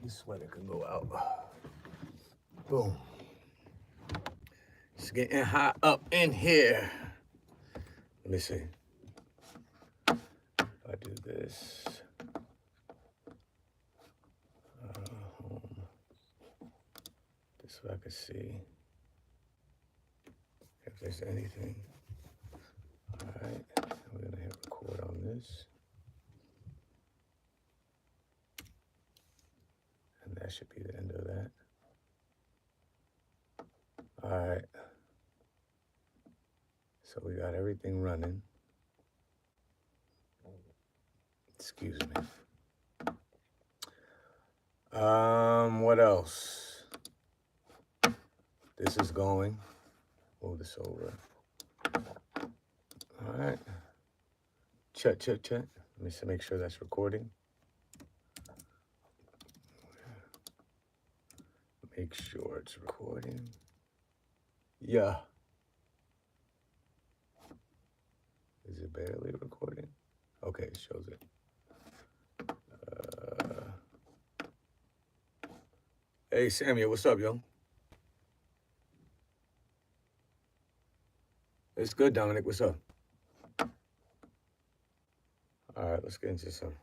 This sweater can go out. Boom. It's getting hot up in here. Let me see. If I do this. Home. This way I can see if there's anything. All right. We're going to hit record on this. And that should be the end of that. All right. So we got everything running. Excuse me. What else? This is going. Move this over. All right. Check. Let me make sure that's recording. Make sure it's recording. Yeah. Is it barely recording? Okay, it shows it. Hey, Samuel, what's up, yo? It's good, Dominic. What's up? All right, let's get into some.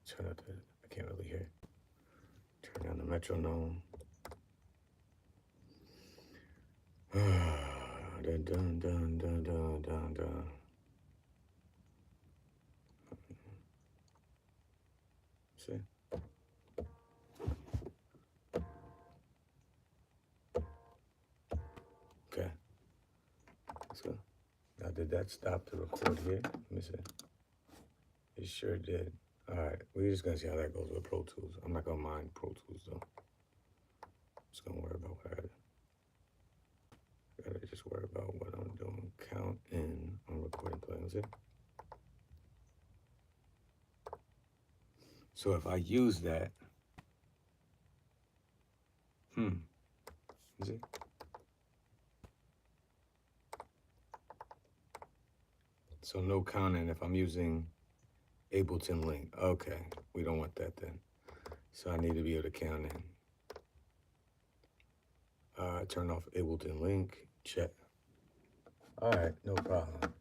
Turn up the, I can't really hear. Turn down the metronome. Dun, dun, dun, dun, dun, dun, dun. See? Okay. Let's go. Now, did that stop the record here? Let me see. It sure did. All right, we're just gonna see how that goes with Pro Tools. I'm not gonna mind Pro Tools though. I'm just gonna worry about what I gotta just worry about what I'm doing. Count in on recording play. That's it. So if I use that, is it? So no counting if I'm using Ableton Link. Okay, we don't want that then. So I need to be able to count in. Turn off Ableton Link, check. All right, no problem.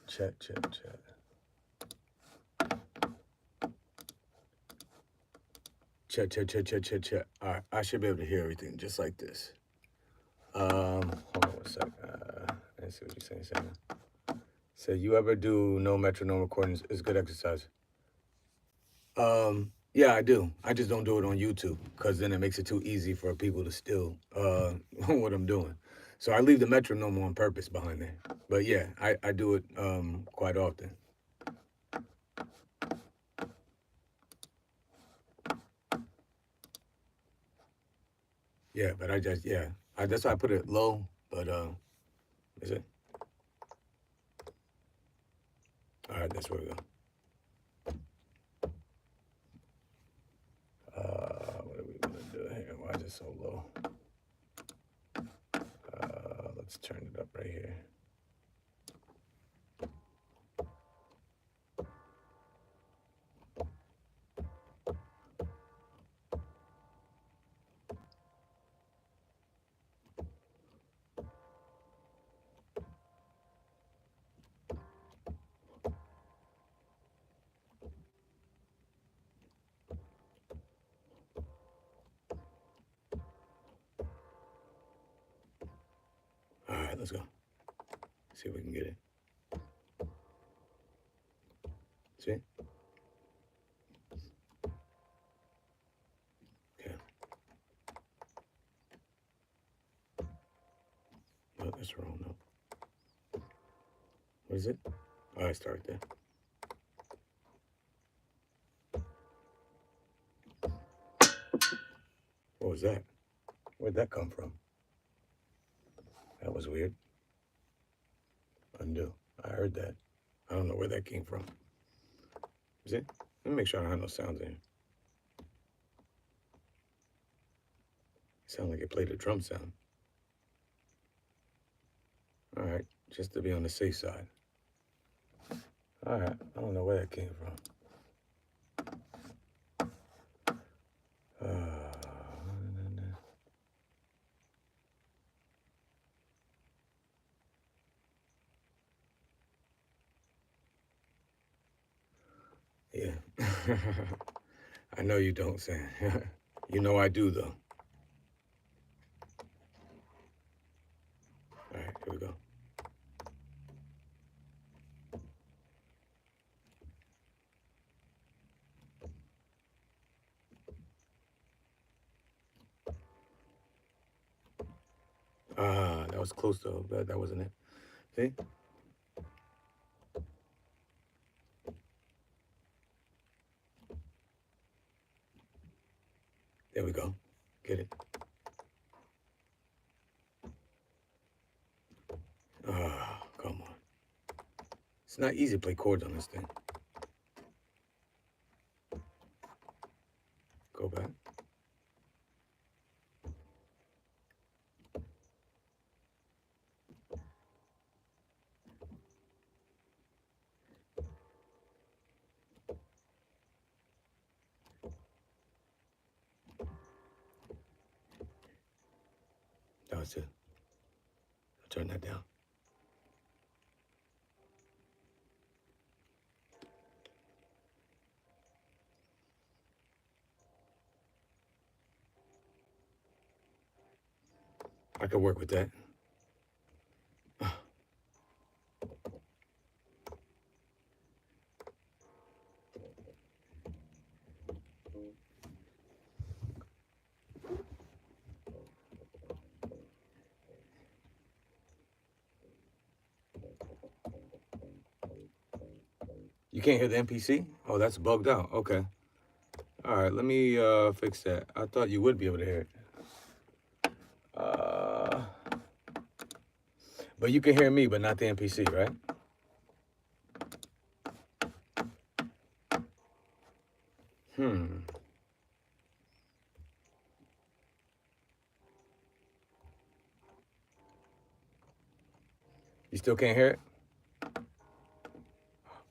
Check. Check. All right, I should be able to hear everything just like this. Hold on one sec. Let's see what you're saying. So you ever do no metronome recordings? It's good exercise. Yeah, I do. I just don't do it on YouTube because then it makes it too easy for people to steal what I'm doing. So I leave the metronome on purpose behind there. But yeah, I do it quite often. Yeah, but that's why I put it low, but is it? All right, that's where we go. What are we gonna do here? Why is it so low? Let's turn it up right here. All right, let's go. See if we can get it. See? Okay. No, that's wrong. No. What is it? Oh, I start there. What was that? Where'd that come from? That was weird. Undo. I heard that. I don't know where that came from. Is it? Let me make sure I don't have no sounds in here. It sounded like it played a drum sound. just to be on the safe side. All right, I don't know where that came from. Yeah. I know you don't, Sam. You know I do, though. All right, here we go. Ah, that was close, though, but that wasn't it. See? There we go. Get it? Ah, come on. It's not easy to play chords on this thing. Go back. That was it. I'll turn that down. I could work with that. You can't hear the MPC? Oh, that's bugged out. Okay. All right, let me fix that. I thought you would be able to hear it. But you can hear me, but not the MPC, right? You still can't hear it?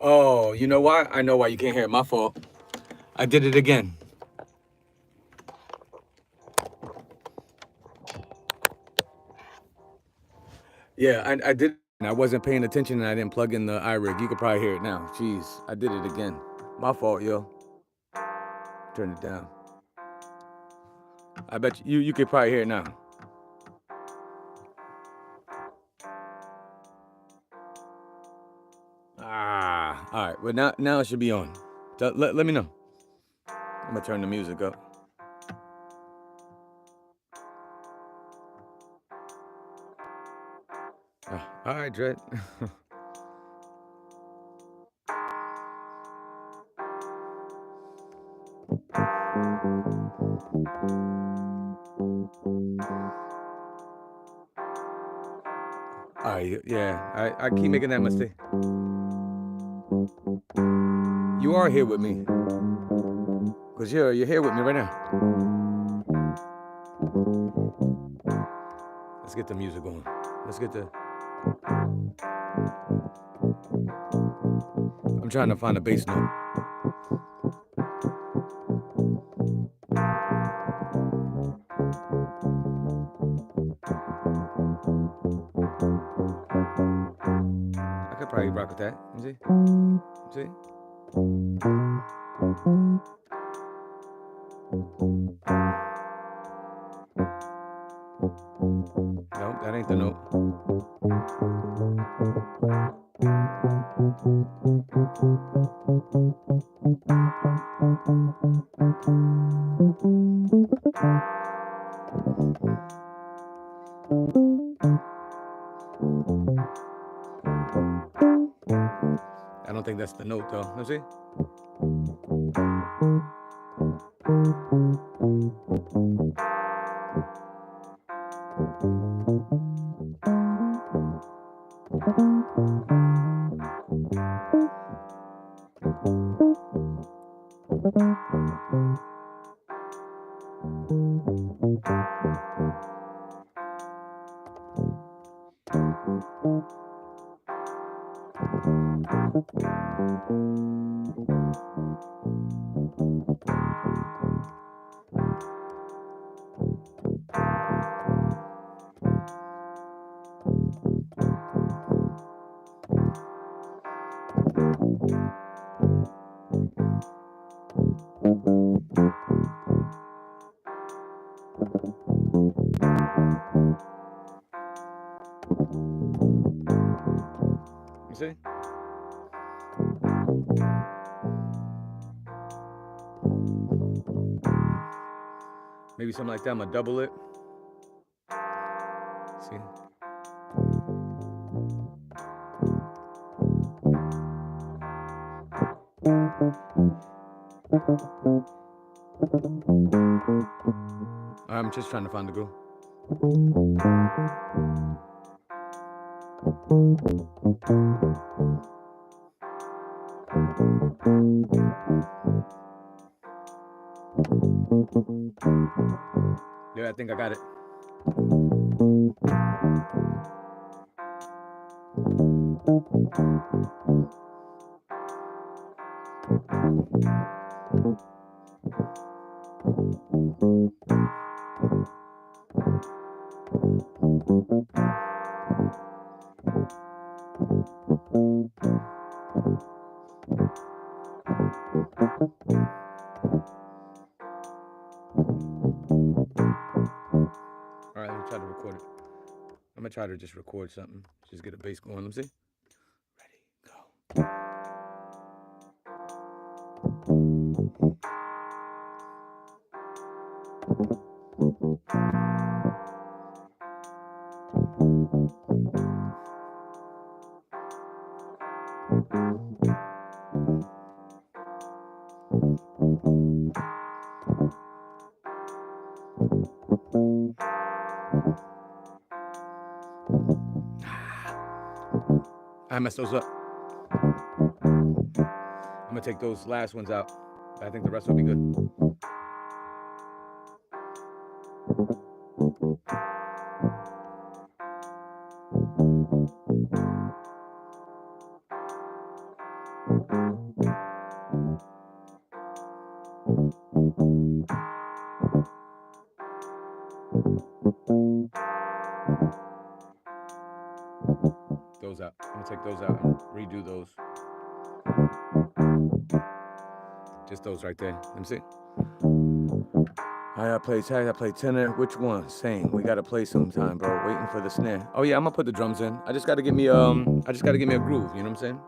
Oh, you know why? I know why you can't hear it. My fault. I did it again. Yeah, I did. I wasn't paying attention and I didn't plug in the iRig. You could probably hear it now. Jeez, I did it again. My fault, yo. Turn it down. I bet you could probably hear it now. Ah, all right. Well, now it should be on. Let me know. I'm gonna turn the music up. All right, Dred. All right, yeah, I keep making that mistake. You are here with me. Because you're here with me right now. Let's get the music going. Let's get the... I'm trying to find a bass note. I could probably rock with that. You see? See? No, that ain't the note. I don't think that's the note though. You see? You see? Maybe something like that. I'm gonna double it. See? I'm just trying to find the groove. Yeah, I think I got it. All right, let me try to record it. I'm gonna try to just record something. Just get a bass going. Let me see. Ready, go. I messed those up. I'm gonna take those last ones out. I think the rest will be good. Those out. I'm gonna take those out and redo those. Just those right there. Let me see. I gotta play tag, I play tenor. Which one? Same. We gotta play sometime, bro. Waiting for the snare. Oh yeah, I'm gonna put the drums in. I just gotta give me a groove, you know what I'm saying?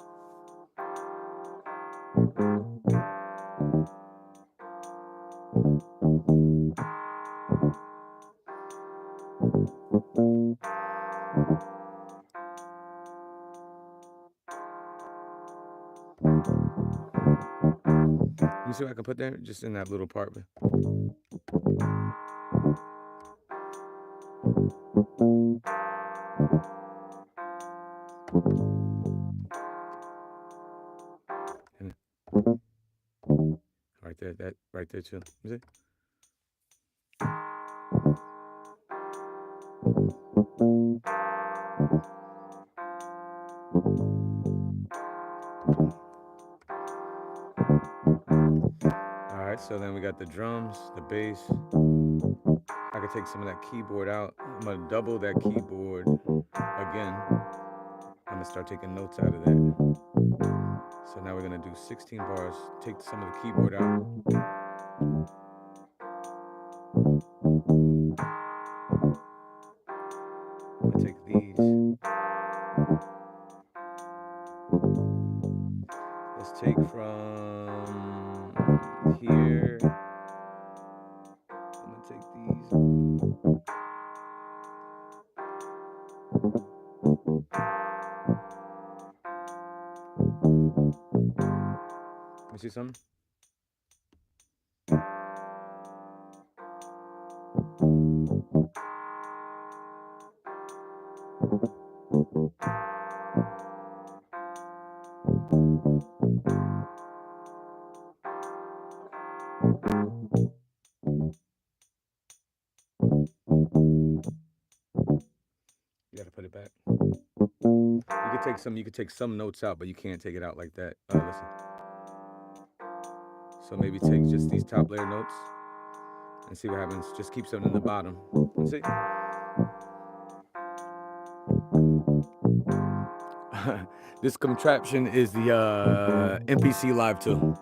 You see what I can put there? Just in that little part. Right there, that right there too. You see? All right, so then we got the drums, the bass. I could take some of that keyboard out. I'm gonna double that keyboard again. I'm gonna start taking notes out of that. So now we're gonna do 16 bars, take some of the keyboard out. I'm gonna take these. Let's take from here. I'm gonna take these. You see something? You gotta put it back. You could take some notes out, but you can't take it out like that. Listen. So maybe take just these top layer notes and see what happens. Just keep something in the bottom. See? This contraption is the MPC Live 2.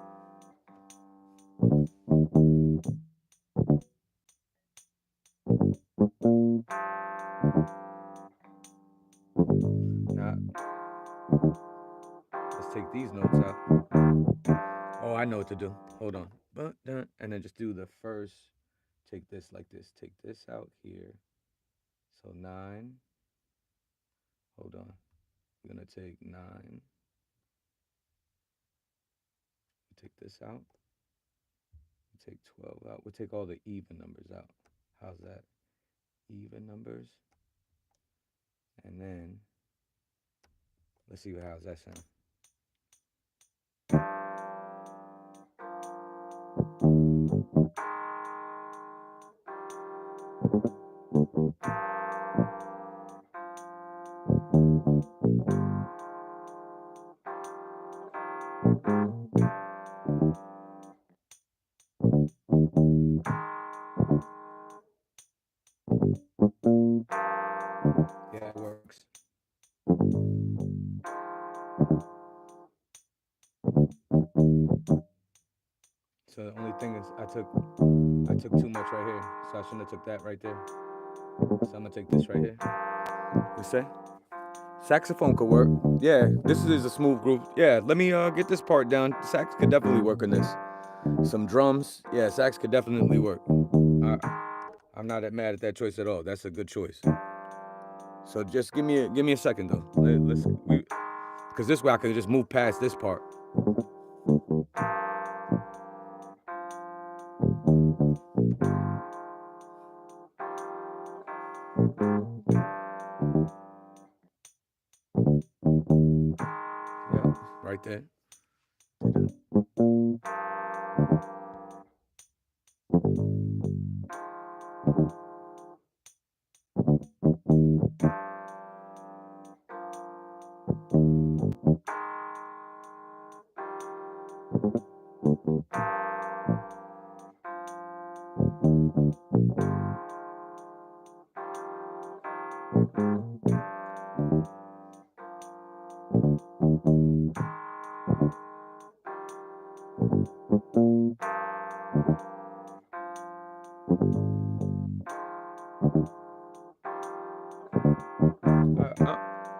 Now, let's take these notes out. Oh, I know what to do. Hold on. And then just do the first. Take this like this. Take this out here. So 9. Hold on. We're going to take 9. Take this out. Take 12 out. We'll take all the even numbers out. How's that? Even numbers. And then, let's see how's that sound. Yeah, it works. So the only thing is I took too much right here. So I shouldn't have took that right there. So I'm gonna take this right here. You say? Saxophone could work. Yeah, this is a smooth groove. Yeah, let me get this part down. Sax could definitely work on this. Some drums. Yeah, sax could definitely work. I'm not mad at that choice at all. That's a good choice. So just give me a second though. Because this way I can just move past this part. Yeah, right there.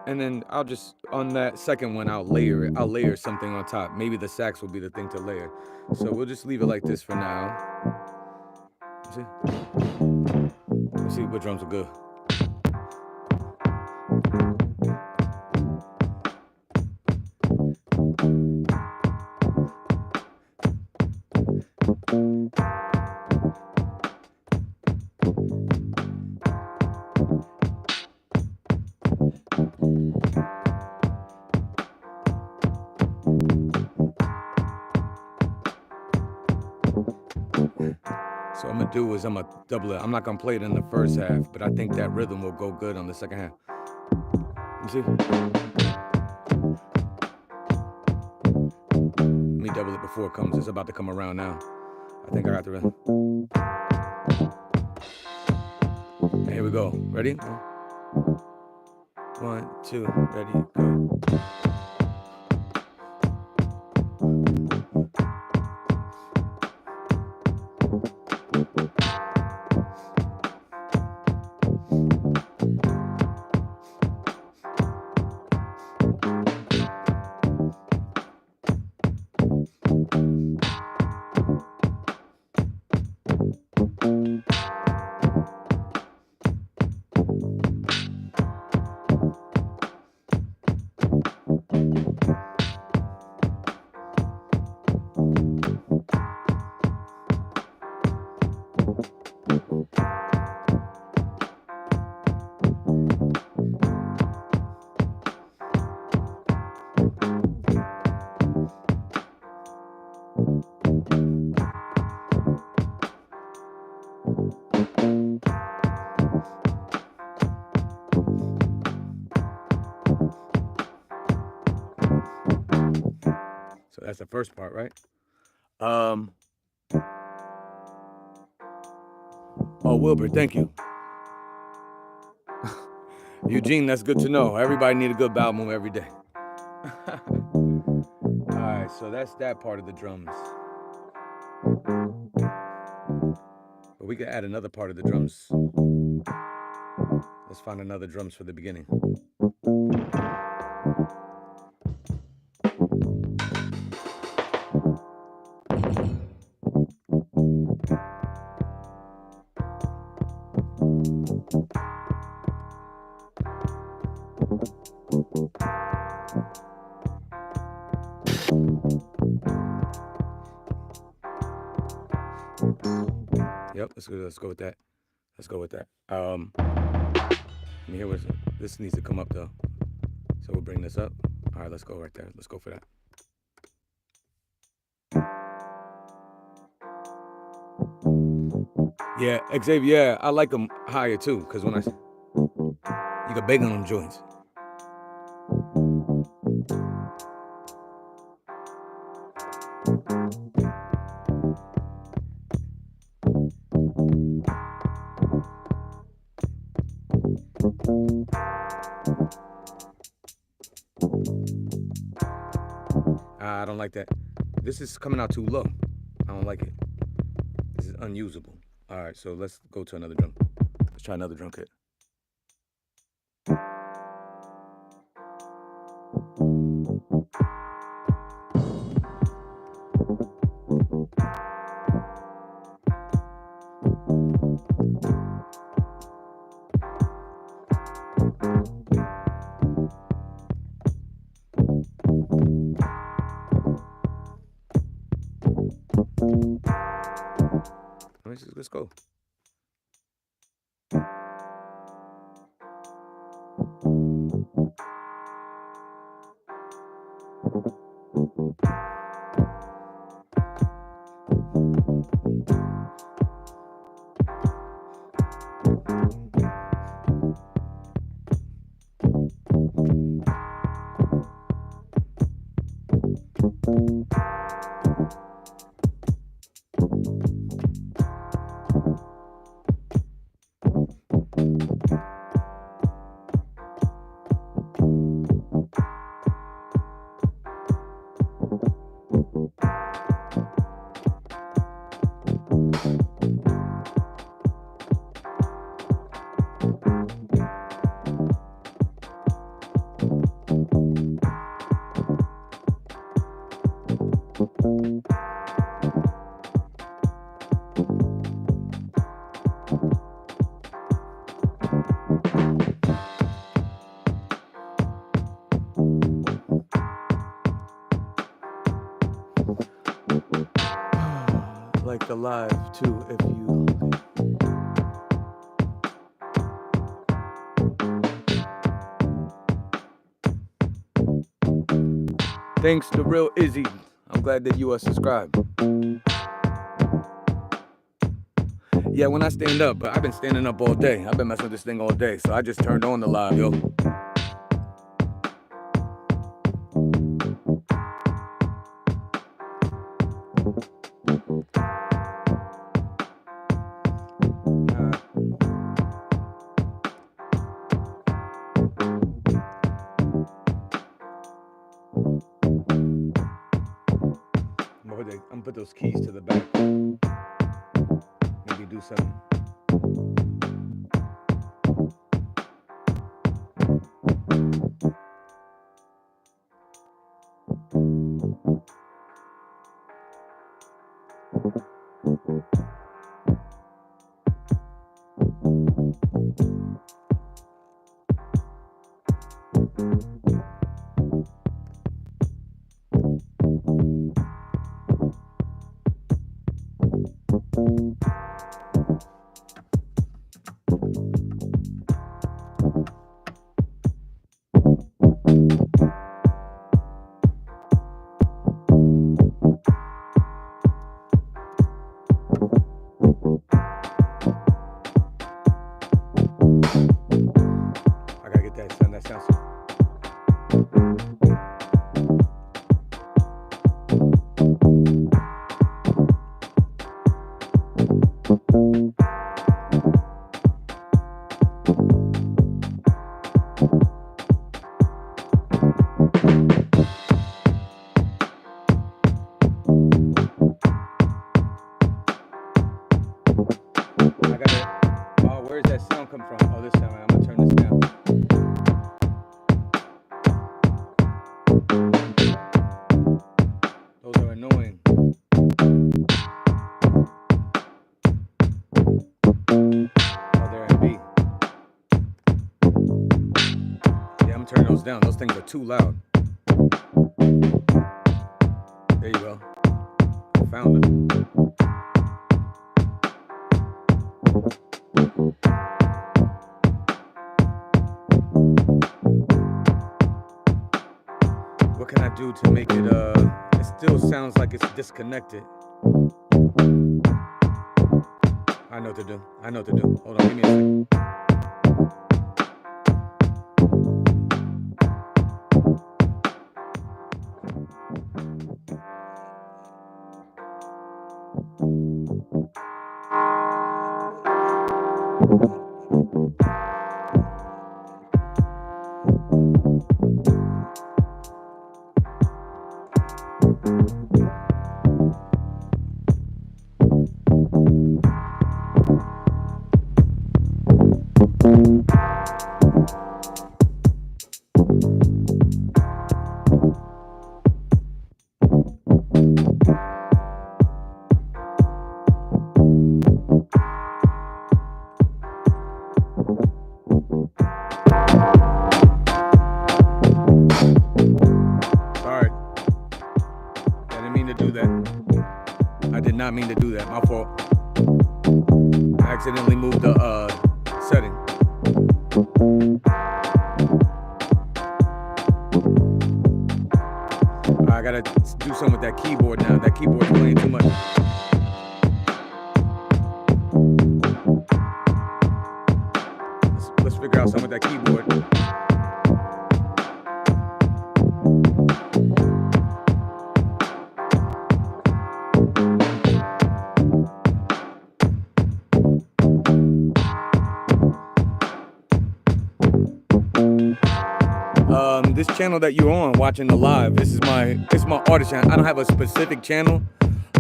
And then I'll just, on that second one, I'll layer something on top. Maybe the sax will be the thing to layer. So we'll just leave it like this for now. Let's see what drums are good. So what I'm gonna do is I'm gonna double it. I'm not gonna play it in the first half, but I think that rhythm will go good on the second half. You see? Let me double it before it comes. It's about to come around now. I think I got the rhythm. And here we go. Ready? 1, 2, ready, go. So that's the first part, right? Oh, Wilbur, thank you. Eugene, that's good to know. Everybody need a good album every day. All right, so that's that part of the drums. But we can add another part of the drums. Let's find another drums for the beginning. Yep, let's go with that. Let's go with that. Let me hear what this needs to come up though. So we'll bring this up. All right, let's go right there. Let's go for that. Yeah, Xavier, yeah, I like them higher too, because when you can bang on them joints. I don't like that. This is coming out too low. I don't like it. This is unusable. All right, so let's go to another drum. Let's try another drum kit. Let's go. Like the live too, if you. Thanks to Real Izzy. I'm glad that you are subscribed. Yeah, when I stand up, but I've been standing up all day. I've been messing with this thing all day, so I just turned on the live, yo. I'm gonna put those keys to the back. Maybe do something. turn those down. Those things are too loud. There you go. Found it. What can I do to make it, it still sounds like it's disconnected. I know what to do. I know what to do. Hold on, give me a second. Not mean to do that. My fault. I accidentally moved the setting. I gotta do something with that keyboard now. That keyboard's playing too much. Let's figure out something with that keyboard. This channel that you're on watching the live, it's my artist channel. I don't have a specific channel.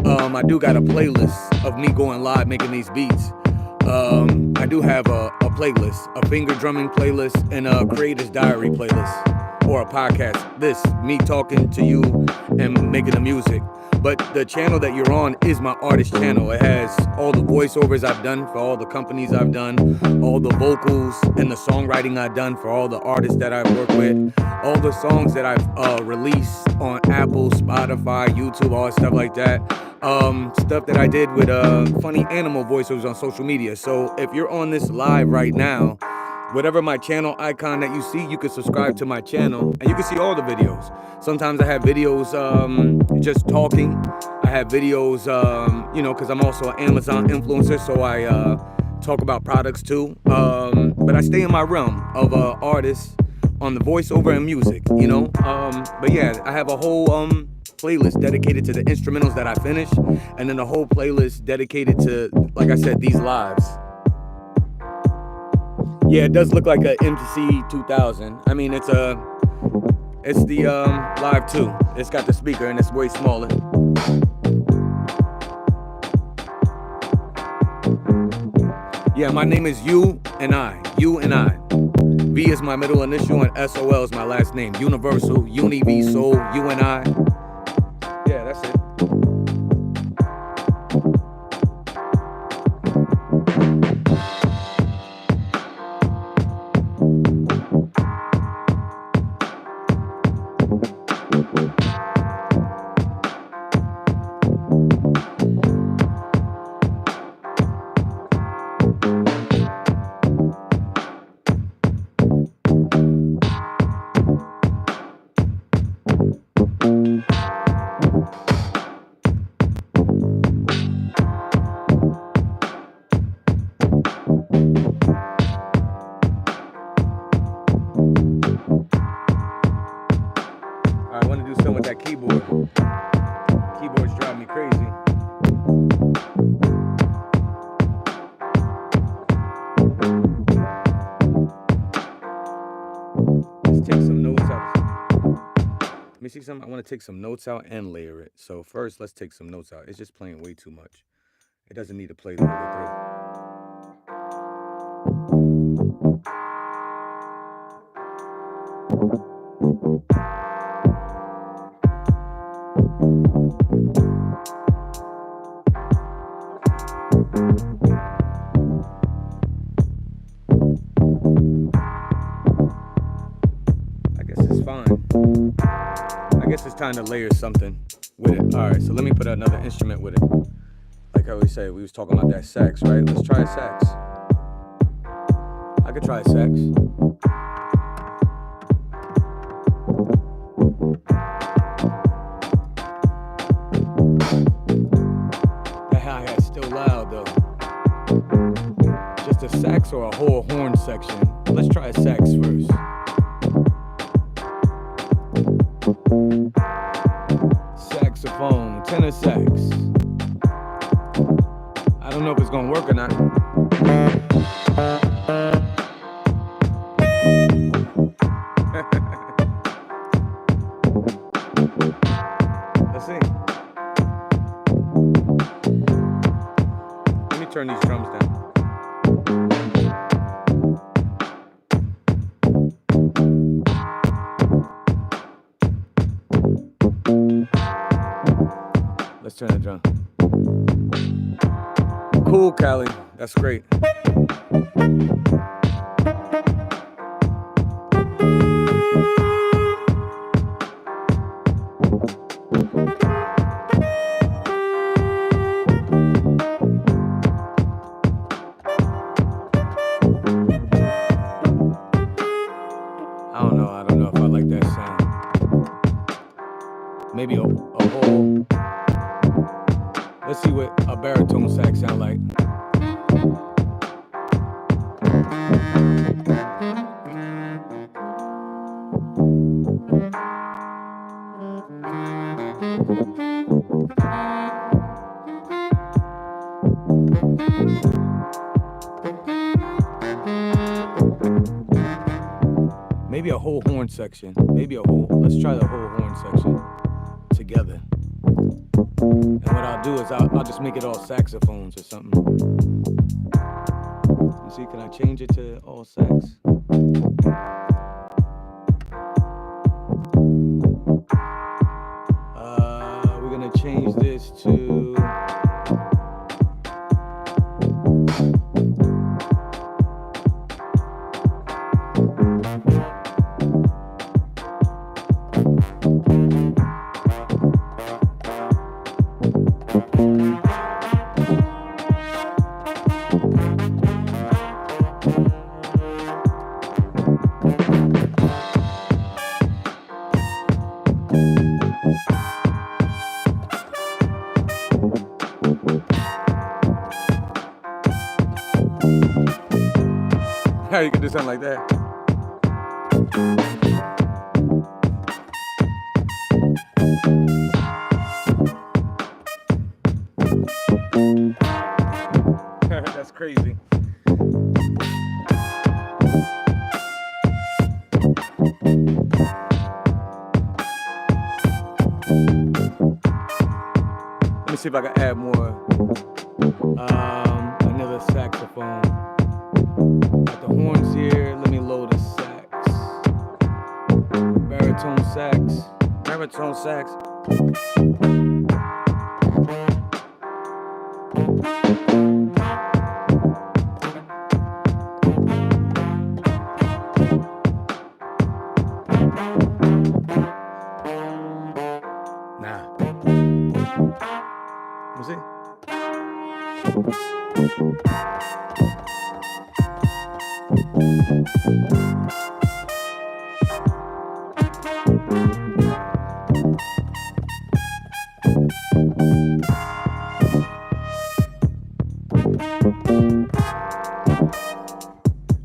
I do got a playlist of me going live making these beats. I do have a playlist, a finger drumming playlist, and a creator's diary playlist, or a podcast. This, me talking to you and making the music. But the channel that you're on is my artist channel. It has all the voiceovers I've done for all the companies I've done, all the vocals and the songwriting I've done for all the artists that I've worked with, all the songs that I've released on Apple, Spotify, YouTube, all that stuff like that. Stuff that I did with funny animal voiceovers on social media. So if you're on this live right now, whatever my channel icon that you see, you can subscribe to my channel and you can see all the videos. Sometimes I have videos just talking. I have videos, because I'm also an Amazon influencer, so I talk about products too. But I stay in my realm of artists on the voiceover and music, But yeah, I have a whole playlist dedicated to the instrumentals that I finish, and then a whole playlist dedicated to, like I said, these lives. Yeah, it does look like a MPC 2000. I mean, it's the Live 2. It's got the speaker and it's way smaller. Yeah, my name is You and I. You and I. V is my middle initial and SOL is my last name. Universal, Uni V, Soul, You and I. Yeah, that's it. I want to do something with that keyboard. Keyboards drive me crazy. Let's take some notes out. Let me see something. I want to take some notes out and layer it. So first, let's take some notes out. It's just playing way too much. It doesn't need to play the whole way through. fine. I guess it's time to layer something with it. All right, so let me put another instrument with it. Like I always say, we was talking about that sax, right? Let's try a sax. I could try a sax. That hi-hat's still loud though. Just a sax or a whole horn section? Let's try a sax first. Saxophone, tenor sax. I don't know if it's gonna work or not. Let's see. Let me turn these drums down. Let's turn the drum. Cool, Callie. That's great. I don't know if I like that sound. Maybe a whole. Let's see what a baritone sax sound like. Maybe a whole horn section. Maybe a whole. Let's try the whole horn section together. And what I'll do is I'll just make it all saxophones or something. You see, can I change it to all sax? We're gonna change this to how you can do something like that. That's crazy. Let me see if I can add more. Another saxophone. Got the horns here. Let me load a sax. Baritone sax. Baritone sax. Nah. You see?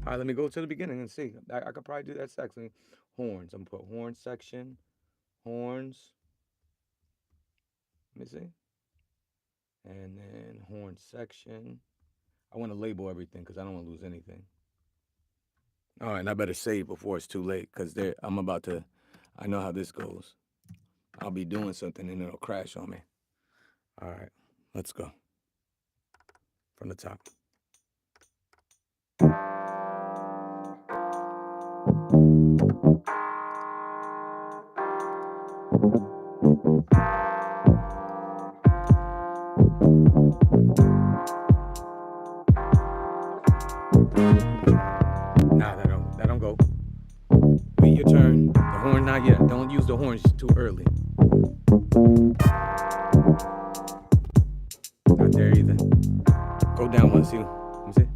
All right, let me go to the beginning and see. I could probably do that section. Horns. I'm gonna put horn section. Horns. Let me see. And then horn section. I want to label everything because I don't want to lose anything. All right, and I better save before it's too late because I'm about to, I know how this goes. I'll be doing something and it'll crash on me. All right, let's go. From the top. Nah, that don't go. Wait your turn. The horn not yet. Don't use the horns too early. Not there either. Go down one, see. Let me see.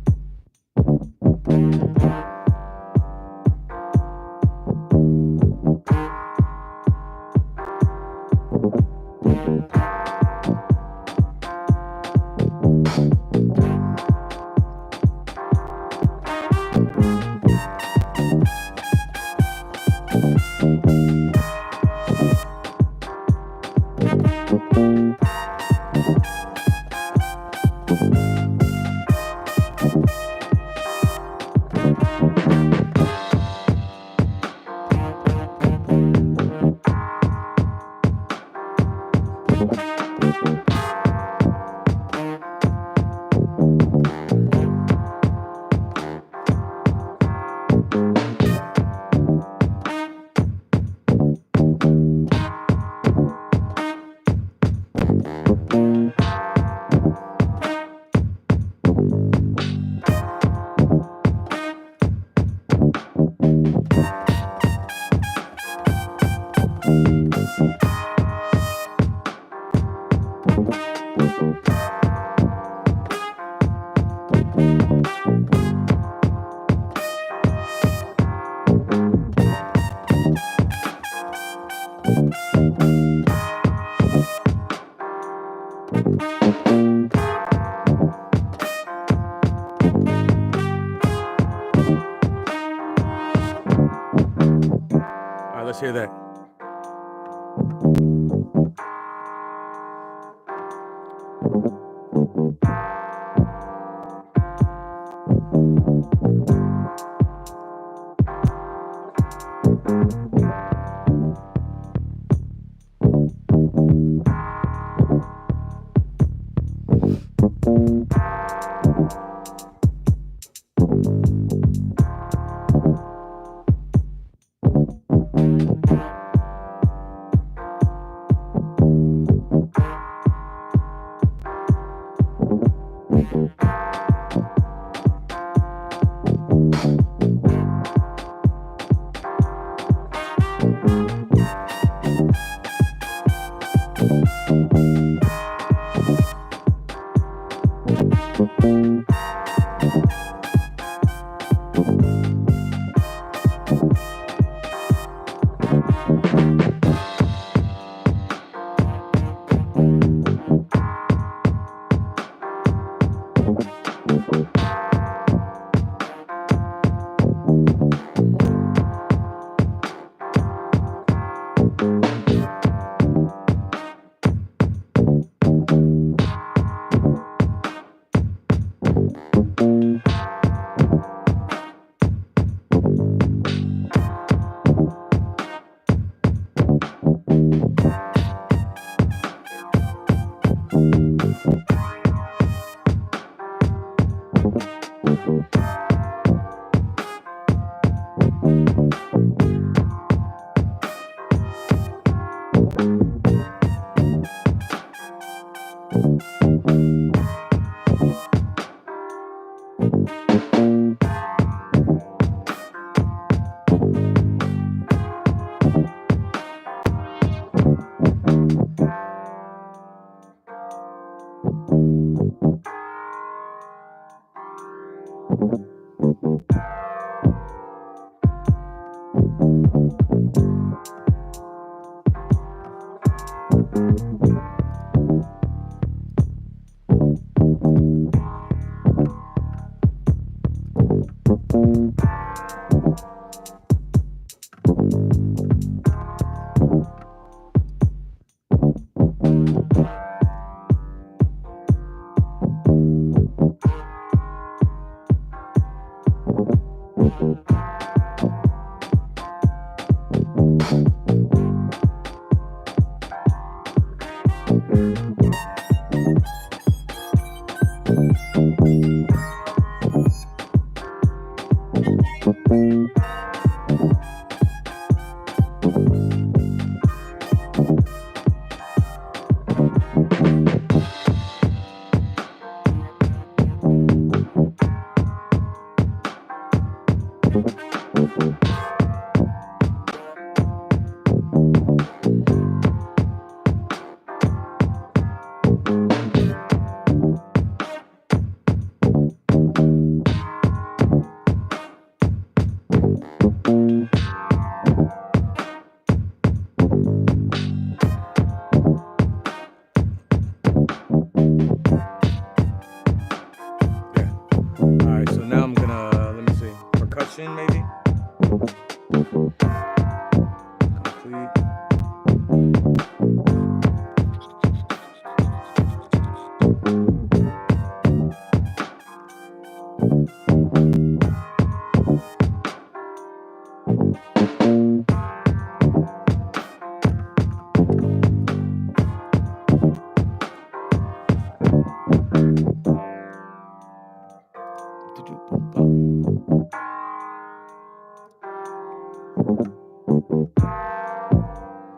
All right, let's hear that.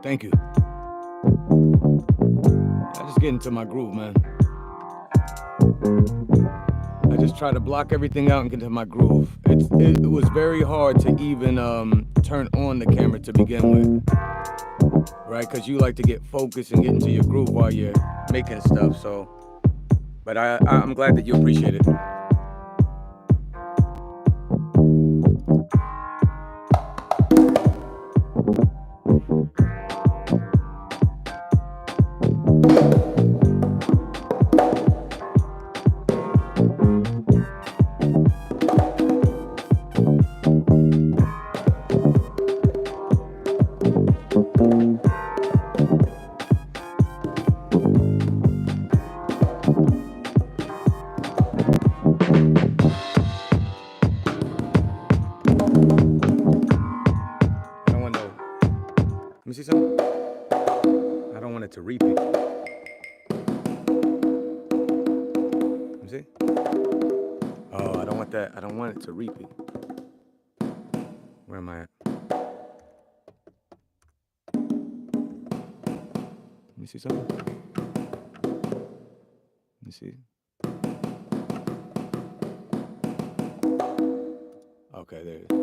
Thank you. I just get into my groove, man. I just try to block everything out and get into my groove. It was very hard to even turn on the camera to begin with, right? Because you like to get focused and get into your groove while you're making stuff. So, but I'm glad that you appreciate it. Let me see something. I don't want it to repeat. Let me see. Oh, I don't want that. I don't want it to repeat. Where am I at? Let me see something. Let me see. Okay, there it is.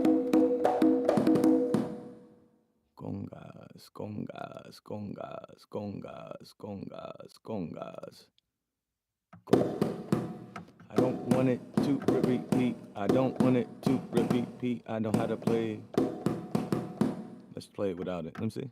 Congas, congas, congas, congas, congas, congas. I don't want it to repeat. I don't want it to repeat. I know how to play. Let's play it without it. Let me see.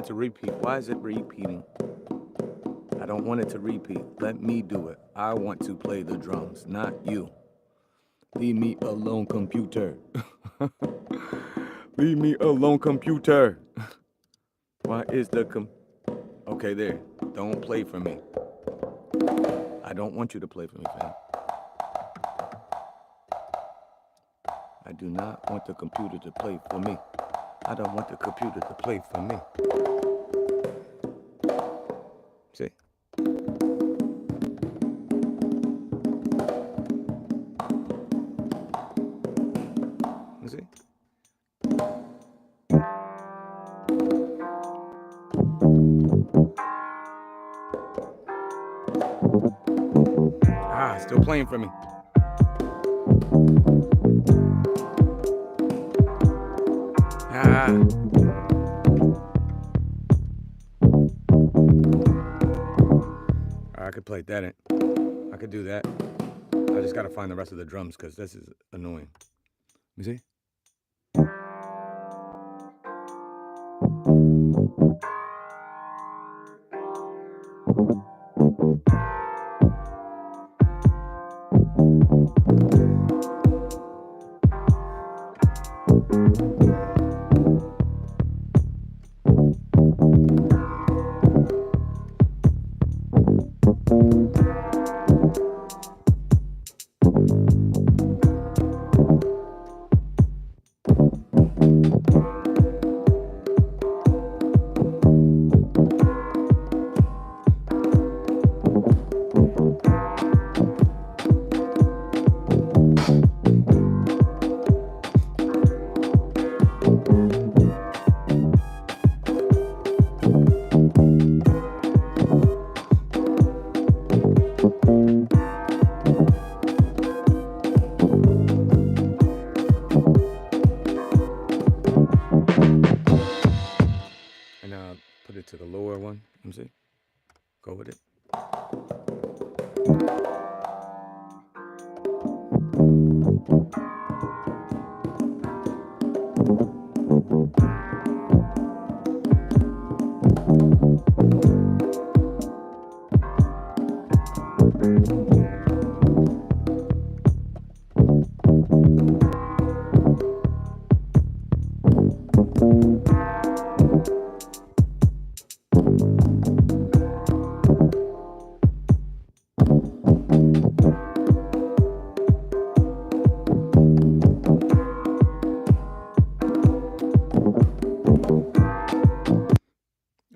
To repeat. Why is it repeating? I don't want it to repeat. Let me do it. I want to play the drums, not you. Leave me alone, computer. Leave me alone, computer. Why is the Okay, there. Don't play for me. I don't want you to play for me, fam. I do not want the computer to play for me. I don't want the computer to play for me. See? You see? Ah, still playing for me. Ah. I could play that in. I could do that. I just gotta find the rest of the drums because this is annoying. You see? and put it to the lower one. Let me see. Go with it.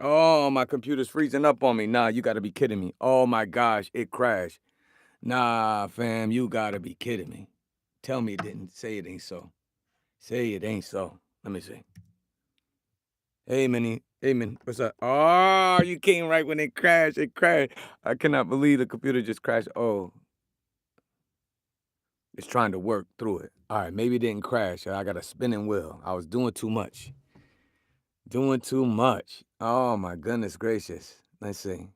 Oh, my computer's freezing up on me. Nah, you gotta be kidding me. Oh my gosh, it crashed. Nah, fam, you gotta be kidding me. Tell me it didn't. Say it ain't so. Say it ain't so. Let me see. Hey, Minnie. Hey, Min. What's up? Oh, you came right when it crashed. It crashed. I cannot believe the computer just crashed. Oh, it's trying to work through it. All right, maybe it didn't crash. I got a spinning wheel. I was doing too much. Doing too much. Oh, my goodness gracious. Let's see.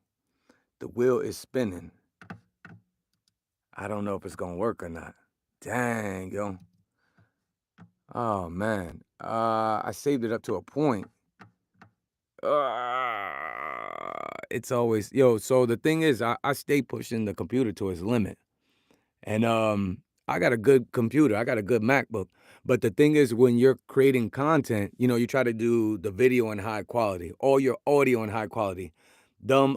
The wheel is spinning. I don't know if it's gonna work or not. Dang, yo. Oh man. I saved it up to a point. It's always so the thing is I stay pushing the computer to its limit. And I got a good computer. I got a good MacBook. But the thing is when you're creating content, you try to do the video in high quality, all your audio in high quality. Dumb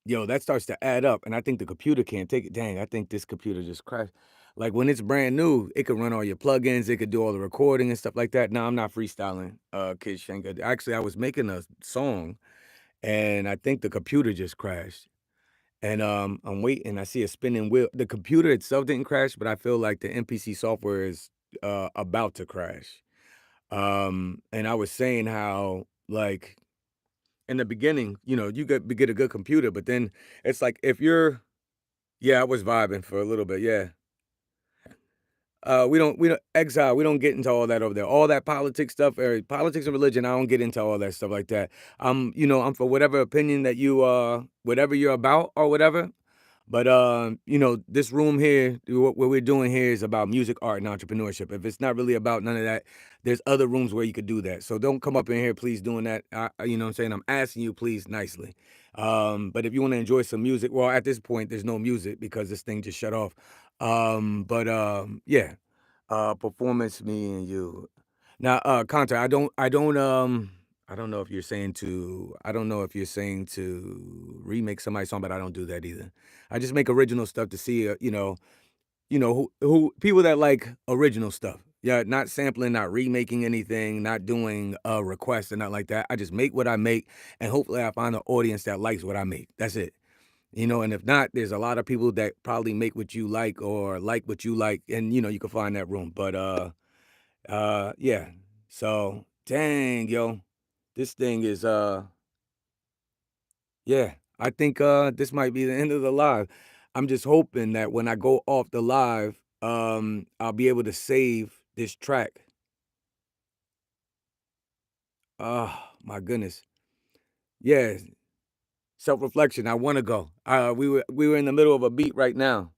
that starts to add up, and I think the computer can't take it. Dang, I think this computer just crashed. Like when it's brand new, it could run all your plugins, it could do all the recording and stuff like that. No, I'm not freestyling, Kid Shanka. Actually, I was making a song, and I think the computer just crashed. And I'm waiting. I see a spinning wheel. The computer itself didn't crash, but I feel like the MPC software is about to crash. And I was saying how like in the beginning, you get a good computer, but then it's like if you're yeah, I was vibing for a little bit, yeah. We don't exile. We don't get into all that over there. All that politics stuff, or politics and religion. I don't get into all that stuff like that. I'm for whatever opinion that you whatever you're about or whatever. But this room here, what we're doing here is about music, art, and entrepreneurship. If it's not really about none of that, there's other rooms where you could do that. So don't come up in here, please, doing that. You know what I'm saying? I'm asking you, please, nicely. But if you want to enjoy some music, well, at this point, there's no music because this thing just shut off. Yeah, performance, me and you. Now, Contra, I don't know if you're saying I don't know if you're saying to remake somebody's song, but I don't do that either. I just make original stuff to see, who people that like original stuff. Yeah, not sampling, not remaking anything, not doing requests and not like that. I just make what I make, and hopefully I find an audience that likes what I make. That's it. And if not, there's a lot of people that probably make what you like or like what you like, and you can find that room. But yeah. So dang, yo, this thing is yeah. I think this might be the end of the live. I'm just hoping that when I go off the live, I'll be able to save this track. Oh my goodness. Yeah. Self-reflection. I want to go. We were in the middle of a beat right now.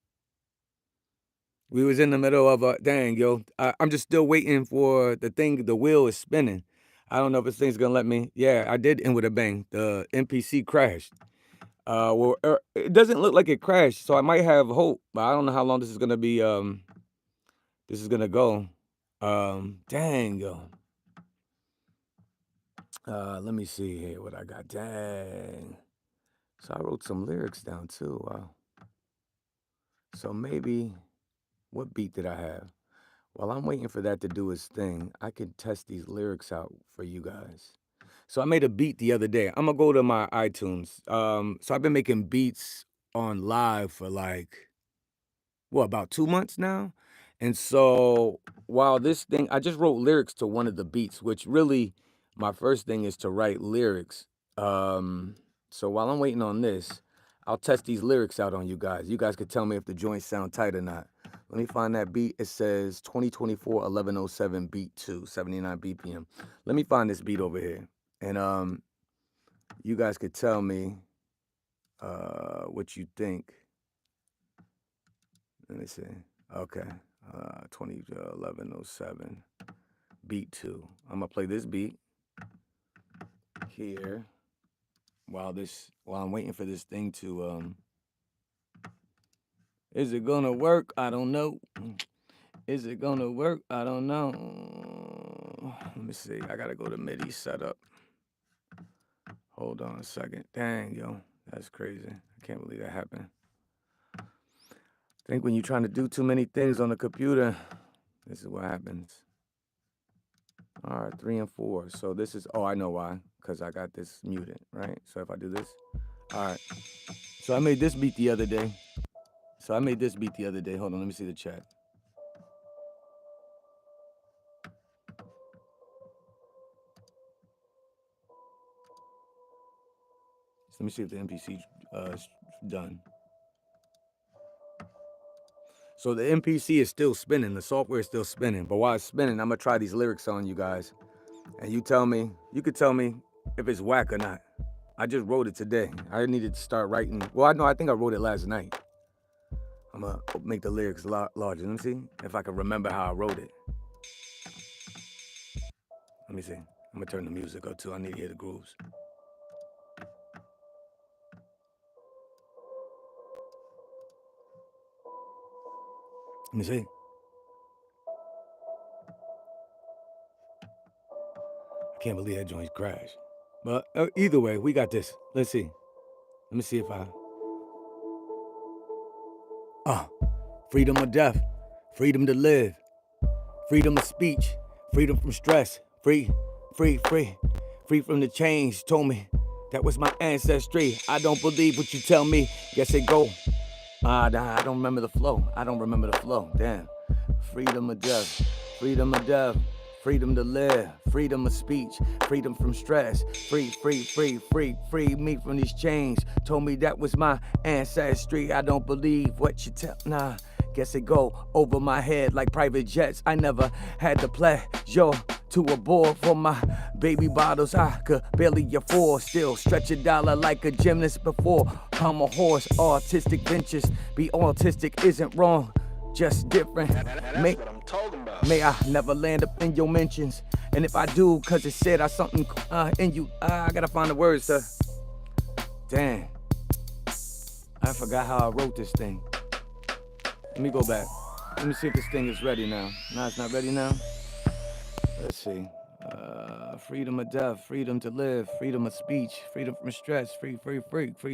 We was in the middle of a dang, yo. I'm just still waiting for the thing. The wheel is spinning. I don't know if this thing's gonna let me. Yeah, I did end with a bang. The MPC crashed. It doesn't look like it crashed, so I might have hope, but I don't know how long this is gonna be. This is gonna go. Dang, yo. Let me see here what I got. Dang. So I wrote some lyrics down too. Wow. So maybe, what beat did I have? While I'm waiting for that to do its thing, I could test these lyrics out for you guys. So I made a beat the other day. I'm gonna go to my iTunes. So I've been making beats on live for like about 2 months now. And so while this thing, I just wrote lyrics to one of the beats, which really my first thing is to write lyrics. So while I'm waiting on this, I'll test these lyrics out on you guys. You guys could tell me if the joints sound tight or not. Let me find that beat. It says 2024 1107 beat 2, 79 BPM. Let me find this beat over here. And you guys could tell me what you think. Let me see. Okay. 1107 beat 2. I'm gonna play this beat here while I'm waiting for this thing to is it gonna work? I don't know. Is it gonna work? I don't know. Let me see. I gotta go to MIDI setup. Hold on a second. Dang, yo. That's crazy. I can't believe that happened. I think when you're trying to do too many things on the computer, this is what happens. All right, 3 and 4. So this is, oh, I know why. Because I got this muted, right? So if I do this, all right. So I made this beat the other day. Hold on, let me see the chat. So let me see if the MPC is done. So the MPC is still spinning. The software is still spinning. But while it's spinning, I'm going to try these lyrics on you guys. And you could tell me if it's whack or not. I just wrote it today. I needed to start writing. Well, I think I wrote it last night. I'm going to make the lyrics larger. Let me see if I can remember how I wrote it. Let me see. I'm going to turn the music up too. I need to hear the grooves. Let me see. I can't believe that joint crashed. But either way, we got this. Let's see. Let me see if I... freedom or death. Freedom to live. Freedom of speech. Freedom from stress. Free from the chains. Told me that was my ancestry. I don't believe what you tell me. Guess it go. I don't remember the flow. Damn. Freedom of death. Freedom of death. Freedom to live. Freedom of speech. Freedom from stress. Free me from these chains. Told me that was my ancestry. I don't believe what you tell. Nah. Guess it go over my head like private jets. I never had the pleasure to aboard for my baby bottles. I could barely afford. Still stretch a dollar like a gymnast before. I'm a horse. Artistic ventures. Be autistic isn't wrong. Just different. That's what I'm talking about. May I never land up in your mentions. And if I do, cause it said I something in you. I gotta find the words, sir. Damn. I forgot how I wrote this thing. Let me go back. Let me see if this thing is ready now. No, it's not ready now. Let's see. Freedom of death, freedom to live, freedom of speech, freedom from stress, free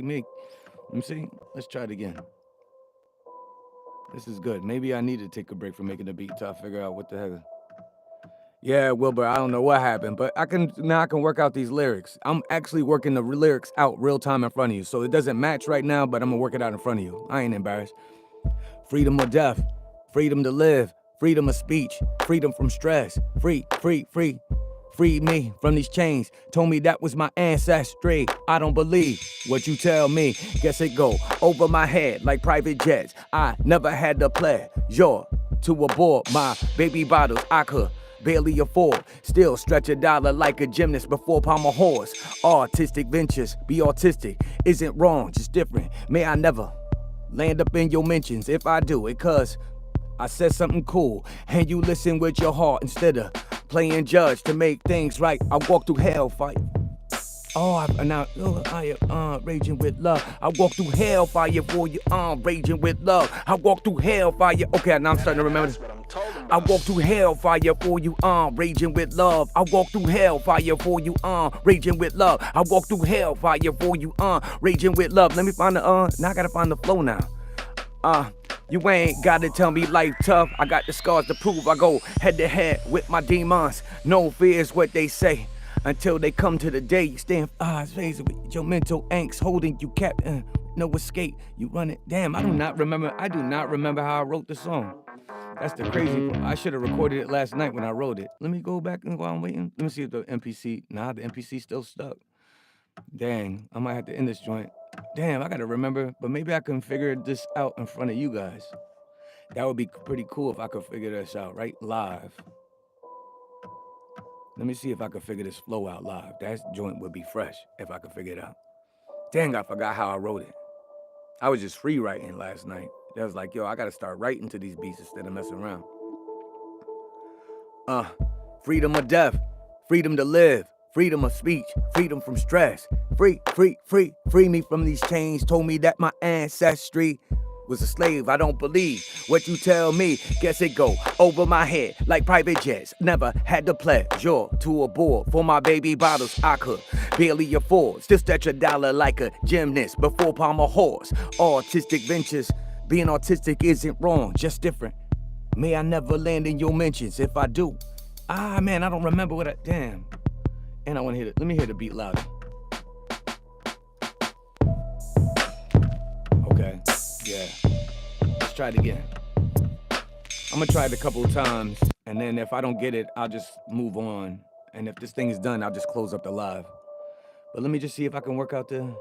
me. Let me see. Let's try it again. This is good. Maybe I need to take a break from making the beat till I figure out what the heck. Yeah, Wilbur, I don't know what happened, but I can work out these lyrics. I'm actually working the lyrics out real time in front of you. So it doesn't match right now, but I'm gonna work it out in front of you. I ain't embarrassed. Freedom or death, freedom to live, freedom of speech, freedom from stress, free me from these chains. Told me that was my ancestry. I don't believe what you tell me. Guess it go over my head like private jets. I never had the pleasure to aboard my baby bottles. I could barely afford. Still stretch a dollar like a gymnast before palm a horse. Artistic ventures, be autistic isn't wrong, just different. May I never land up in your mentions. If I do it, cause I said something cool and you listen with your heart instead of playing judge to make things right. I walk through hellfire. I am raging with love. I walk through hellfire for you. Raging with love. I walk through hellfire. Okay, now I'm starting to remember. That's what I'm talking about. I walk through hellfire for you. Raging with love. I walk through hellfire for you. Raging with love. I walk through hellfire for you. Raging with love. Let me find the now I gotta find the flow now. You ain't gotta tell me life tough. I got the scars to prove. I go head to head with my demons. No fear is what they say. Until they come to the day you stand faced with your mental angst holding you kept no escape. You run it. Damn, I do not remember how I wrote the song. That's the crazy part. I should have recorded it last night when I wrote it. Let me go back and while I'm waiting. Let me see if the MPC. Nah, the MPC still stuck. Dang, I might have to end this joint. Damn, I gotta remember, but maybe I can figure this out in front of you guys. That would be pretty cool if I could figure this out, right? Live. Let me see if I could figure this flow out live. That joint would be fresh if I could figure it out. Dang, I forgot how I wrote it. I was just free writing last night. I was like, yo, I gotta start writing to these beats instead of messing around. Freedom of death, freedom to live, freedom of speech, freedom from stress. Free me from these chains. Told me that my ancestry was a slave. I don't believe what you tell me. Guess it go over my head like private jets. Never had the pleasure to aboard for my baby bottles I could barely afford. Still stretch a dollar like a gymnast before palm a horse. Artistic ventures, being autistic isn't wrong, just different. May I never land in your mentions. If I do, man, I don't remember what I, damn. And I want to hear it. Let me hear the beat louder. Okay, yeah. Let's try it again. I'm gonna try it a couple of times, and then if I don't get it, I'll just move on. And if this thing is done, I'll just close up the live. But let me just see if I can work out the,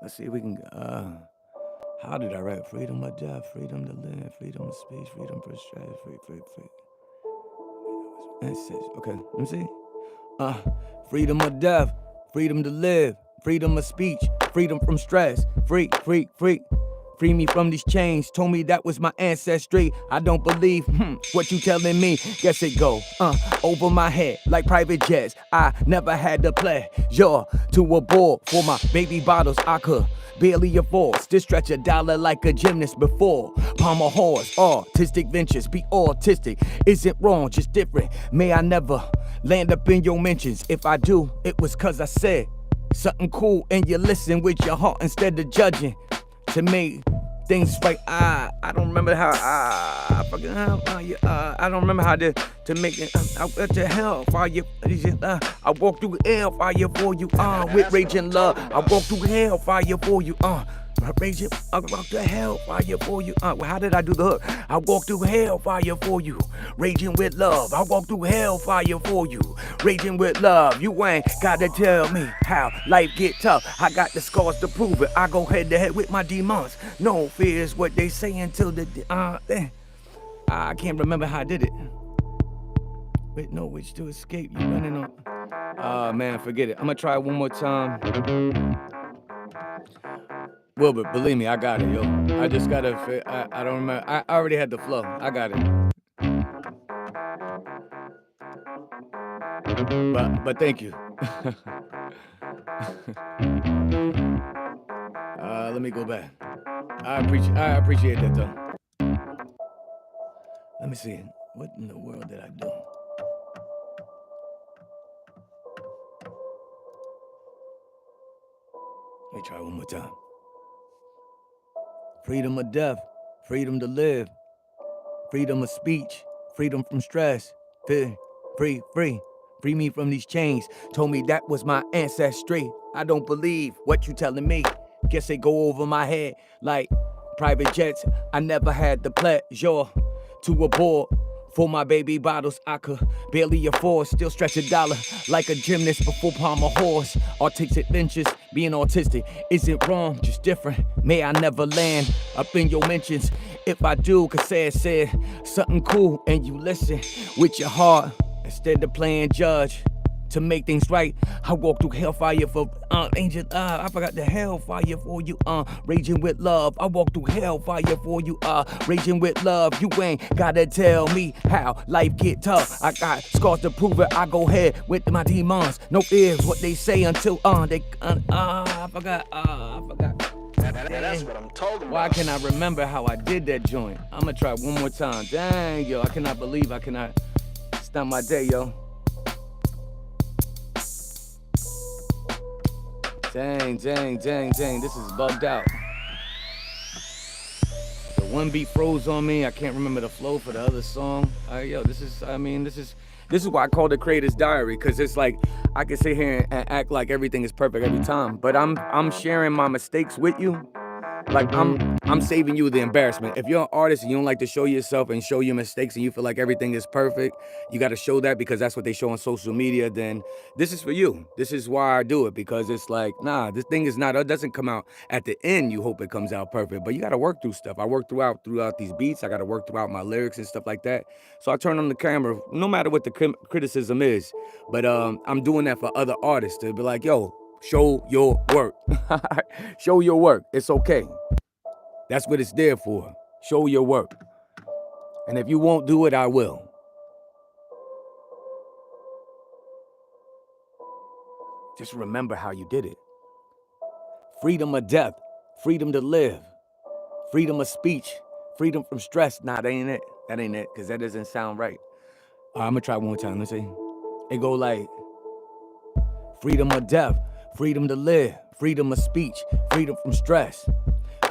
let's see if we can, how did I write? Freedom of death, freedom to live, freedom of speech, freedom for stress, free. Okay, let me see. Freedom of death, freedom to live, freedom of speech, freedom from stress, free. Free me from these chains. Told me that was my ancestry. I don't believe what you telling me. Guess it go over my head like private jets. I never had the pleasure to aboard for my baby bottles I could barely afford. Still stretch a dollar like a gymnast before palm a horse. Artistic ventures, be autistic isn't wrong, just different. May I never land up in your mentions. If I do, it was cause I said something cool and you listen with your heart instead of judging. To me, things right. I don't remember how. I don't remember how to make it. I went to hell for you. I walk through hellfire for you. With rage and love. I walk through hellfire for you. Raging, I walk through hellfire for you. How did I do the hook? I walk through hellfire for you. Raging with love. I walk through hellfire for you. Raging with love. You ain't gotta tell me how life get tough. I got the scars to prove it. I go head to head with my demons. No fear is what they say until the I can't remember how I did it. With no wish to escape. You running on. Man, forget it. I'm gonna try it one more time. Wilbert, believe me, I got it, yo. I just gotta, I don't remember. I already had the flow. I got it. But thank you. Let me go back. I appreciate that though. Let me see. What in the world did I do? Let me try one more time. Freedom of death, freedom to live, freedom of speech, freedom from stress, free me from these chains. Told me that was my ancestry. I don't believe what you telling me. Guess they go over my head like private jets. I never had the pleasure to aboard for my baby bottles I could barely afford. Still stretch a dollar like a gymnast before palm a horse. Artistic ventures, being autistic isn't wrong, just different. May I never land up in your mentions. If I do, cause said something cool and you listen with your heart instead of playing judge. To make things right, I walk through hellfire for angel. I forgot the hellfire for you. Raging with love. I walk through hellfire for you. Raging with love. You ain't gotta tell me how life get tough. I got scars to prove it. I go ahead with my demons. No fear what they say until they. I forgot. That's what I'm talking about. Why can I remember how I did that joint? I'ma try one more time. Dang, yo, I cannot believe I cannot stop my day, yo. Dang, this is bugged out. The one beat froze on me. I can't remember the flow for the other song. This is why I called it Creator's Diary, because it's like, I can sit here and act like everything is perfect every time, but I'm sharing my mistakes with you Like I'm saving you the embarrassment. If you're an artist and you don't like to show yourself and show your mistakes and you feel like everything is perfect, you got to show that because that's what they show on social media, then this is for you. This is why I do it, because it's like, nah, this thing is not, it doesn't come out at the end. You hope it comes out perfect, but you got to work through stuff. I work throughout these beats. I got to work throughout my lyrics and stuff like that. So I turn on the camera, no matter what the criticism is, but I'm doing that for other artists to be like, yo, show your work. Show your work. It's okay. That's what it's there for. Show your work. And if you won't do it, I will. Just remember how you did it. Freedom of death, freedom to live, freedom of speech, freedom from stress. Nah, that ain't it. That ain't it, because that doesn't sound right. I'm gonna try one more time. Let's see. It go like, freedom of death, freedom to live, freedom of speech, freedom from stress.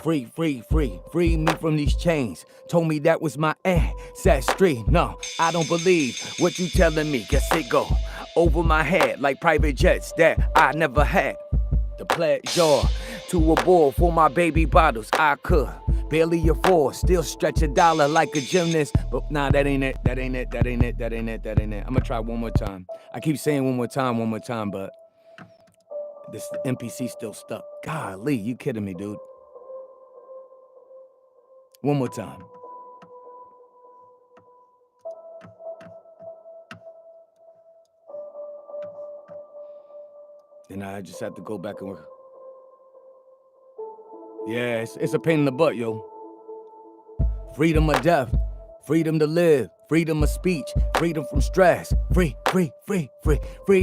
Free me from these chains. Told me that was my ancestry. No, I don't believe what you telling me. Guess it go over my head like private jets that I never had the pleasure to aboard for my baby bottles. I could barely afford, still stretch a dollar like a gymnast. But nah, that ain't it. That ain't it. That ain't it. That ain't it. That ain't it. I'm gonna try one more time. I keep saying one more time, but this MPC still stuck. Golly, you kidding me, dude? One more time. Then I just have to go back and work. Yeah, it's a pain in the butt, yo. Freedom of death, freedom to live, freedom of speech, freedom from stress. Free